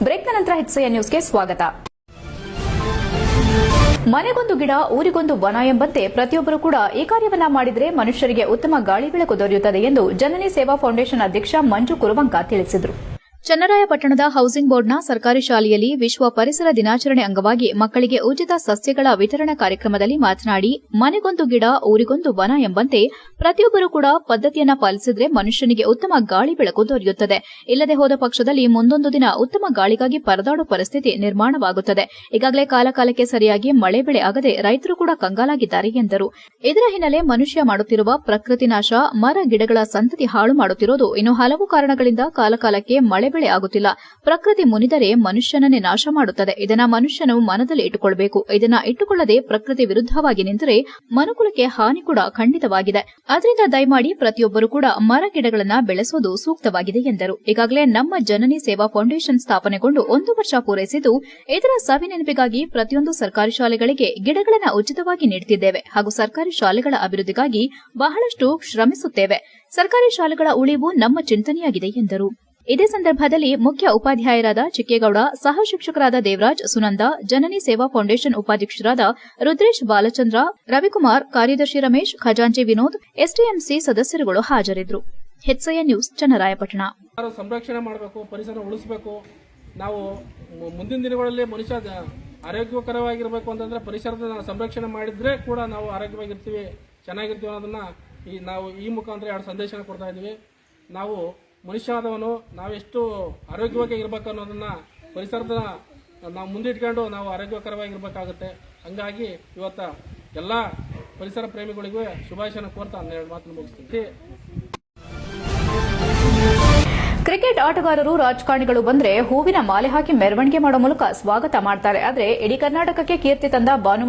ಬ್ರೇಕ್ನ ನಂತರ HCI ನ್ಯೂಸ್ಗೆ ಸ್ವಾಗತ. ಮನೆಗೊಂದು ಗಿಡ ಊರಿಗೊಂದು ವನ ಎಂಬಂತೆ ಪ್ರತಿಯೊಬ್ಬರು ಕೂಡ ಈ ಕಾರ್ಯವನ್ನ ಮಾಡಿದರೆ ಮನುಷ್ಯರಿಗೆ ಉತ್ತಮ ಗಾಳಿ ಬೆಳಕು ದೊರೆಯುತ್ತದೆ ಎಂದು ಜನನಿ ಸೇವಾ ಫೌಂಡೇಶನ್ ಅಧ್ಯಕ್ಷ ಮಂಜು ಕುರುವಂಕ ತಿಳಿಸಿದರು. ಚನ್ನರಾಯಪಟ್ಟಣದ ಹೌಸಿಂಗ್ ಬೋರ್ಡ್ನ ಸರ್ಕಾರಿ ಶಾಲೆಯಲ್ಲಿ ವಿಶ್ವ ಪರಿಸರ ದಿನಾಚರಣೆ ಅಂಗವಾಗಿ ಮಕ್ಕಳಿಗೆ ಉಚಿತ ಸಸ್ಯಗಳ ವಿತರಣಾ ಕಾರ್ಯಕ್ರಮದಲ್ಲಿ ಮಾತನಾಡಿ, ಮನೆಗೊಂದು ಗಿಡ ಊರಿಗೊಂದು ವನ ಎಂಬಂತೆ ಪ್ರತಿಯೊಬ್ಬರು ಕೂಡ ಪದ್ಧತಿಯನ್ನ ಪಾಲಿಸಿದರೆ ಮನುಷ್ಯನಿಗೆ ಉತ್ತಮ ಗಾಳಿ ಬೆಳಕು ದೊರೆಯುತ್ತದೆ. ಇಲ್ಲದೆ ಹೋದ ಪಕ್ಷದಲ್ಲಿ ಮುಂದೊಂದು ದಿನ ಉತ್ತಮ ಗಾಳಿಗಾಗಿ ಪರದಾಡುವ ಪರಿಸ್ಥಿತಿ ನಿರ್ಮಾಣವಾಗುತ್ತದೆ. ಈಗಾಗಲೇ ಕಾಲಕಾಲಕ್ಕೆ ಸರಿಯಾಗಿ ಮಳೆ ಬೆಳೆ ಆಗದೆ ರೈತರು ಕೂಡ ಕಂಗಾಲಾಗಿದ್ದಾರೆ ಎಂದರು. ಇದರ ಹಿನ್ನೆಲೆ ಮನುಷ್ಯ ಮಾಡುತ್ತಿರುವ ಪ್ರಕೃತಿ ನಾಶ, ಮರ ಗಿಡಗಳ ಸಂತತಿ ಹಾಳು ಮಾಡುತ್ತಿರುವುದು ಇನ್ನು ಹಲವು ಕಾರಣಗಳಿಂದ ಕಾಲಕಾಲಕ್ಕೆ ಮಳೆ ಬೆಳೆ ಆಗುತ್ತಿಲ್ಲ. ಪ್ರಕೃತಿ ಮುನಿದರೆ ಮನುಷ್ಯನನ್ನೇ ನಾಶ ಮಾಡುತ್ತದೆ. ಇದನ್ನ ಮನುಷ್ಯನು ಮನದಲ್ಲಿ ಇಟ್ಟುಕೊಳ್ಳಬೇಕು. ಇದನ್ನ ಇಟ್ಟುಕೊಳ್ಳದೆ ಪ್ರಕೃತಿ ವಿರುದ್ಧವಾಗಿ ನಿಂತರೆ ಮನುಕುಲಕ್ಕೆ ಹಾನಿ ಕೂಡ ಖಂಡಿತವಾಗಿದೆ. ಅದರಿಂದ ದಯಮಾಡಿ ಪ್ರತಿಯೊಬ್ಬರು ಕೂಡ ಮರ ಗಿಡಗಳನ್ನ ಬೆಳೆಸೋದು ಸೂಕ್ತವಾಗಿದೆ ಎಂದರು. ಈಗಾಗಲೇ ನಮ್ಮ ಜನನಿ ಸೇವಾ ಫೌಂಡೇಶನ್ ಸ್ಥಾಪನೆಗೊಂಡು 1 ವರ್ಷ ಪೂರೈಸಿದ್ದು, ಇದರ ಸವಿನೆನಪಿಗಾಗಿ ಪ್ರತಿಯೊಂದು ಸರ್ಕಾರಿ ಶಾಲೆಗಳಿಗೆ ಗಿಡಗಳನ್ನು ಉಚಿತವಾಗಿ ನೀಡುತ್ತಿದ್ದೇವೆ ಹಾಗೂ ಸರ್ಕಾರಿ ಶಾಲೆಗಳ ಅಭಿವೃದ್ಧಿಗಾಗಿ ಬಹಳಷ್ಟು ಶ್ರಮಿಸುತ್ತೇವೆ. ಸರ್ಕಾರಿ ಶಾಲೆಗಳ ಉಳಿವು ನಮ್ಮ ಚಿಂತನೆಯಾಗಿದೆ ಎಂದರು. ಇದೇ ಸಂದರ್ಭದಲ್ಲಿ ಮುಖ್ಯ ಉಪಾಧ್ಯಾಯರಾದ ಚಿಕ್ಕೇಗೌಡ, ಸಹ ಶಿಕ್ಷಕರಾದ ದೇವರಾಜ್, ಸುನಂದ, ಜನನಿ ಸೇವಾ ಫೌಂಡೇಶನ್ ಉಪಾಧ್ಯಕ್ಷರಾದ ರುದ್ರೇಶ್, ಬಾಲಚಂದ್ರ, ರವಿಕುಮಾರ್, ಕಾರ್ಯದರ್ಶಿ ರಮೇಶ್, ಖಜಾಂಚಿ ವಿನೋದ್, ಎಸ್ಟಿಎಂಸಿ ಸದಸ್ಯರುಗಳು ಹಾಜರಿದ್ದರು. HCI news, Channarayapatna. ಸಂರಕ್ಷಣೆ ಮಾಡಬೇಕು, ಪರಿಸರ ಉಳಿಸಬೇಕು. ನಾವು ಮುಂದಿನ ದಿನಗಳಲ್ಲಿ ಮನುಷ್ಯ ಆರೋಗ್ಯಕರವಾಗಿರಬೇಕು ಅಂತಂದ್ರೆ ಪರಿಸರದ ಸಂರಕ್ಷಣೆ ಮಾಡಿದ್ರೆ ಕೂಡ ನಾವು ಆರೋಗ್ಯವಾಗಿರ್ತೀವಿ, ಚೆನ್ನಾಗಿರ್ತೀವಿ ಅನ್ನೋದನ್ನ ನಾವು ಈ ಮುಖಾಂತರ 2 ಸಂದೇಶ ಕೊಡ್ತಾ ಇದ್ದೀವಿ. ನಾವು ಮನುಷ್ಯನಾದವನು ನಾವೆಷ್ಟು ಆರೋಗ್ಯವಾಗಿ ಇರಬೇಕು ಅನ್ನೋದನ್ನ ಪರಿಸರದ ನಾವು ಮುಂದಿಟ್ಕೊಂಡು ನಾವು ಆರೋಗ್ಯಕರವಾಗಿರ್ಬೇಕಾಗುತ್ತೆ. ಹಂಗಾಗಿ ಇವತ್ತ ಎಲ್ಲ ಪರಿಸರ ಪ್ರೇಮಿಗಳಿಗೂ ಶುಭಾಶಯನ ಕೋರ್ತಾ 12 ಮಾತನ್ನು ಮುಗಿಸ್ತೀನಿ. ಕ್ರಿಕೆಟ್ ಆಟಗಾರರು, ರಾಜಕಾರಣಿಗಳು ಬಂದ್ರೆ ಹೂವಿನ ಮಾಲೆ ಹಾಕಿ ಮೆರವಣಿಗೆ ಮಾಡೋ ಮೂಲಕ ಸ್ವಾಗತ ಮಾಡ್ತಾರೆ. ಆದರೆ ಇಡೀ ಕರ್ನಾಟಕಕ್ಕೆ ಕೀರ್ತಿ ತಂದ ಭಾನು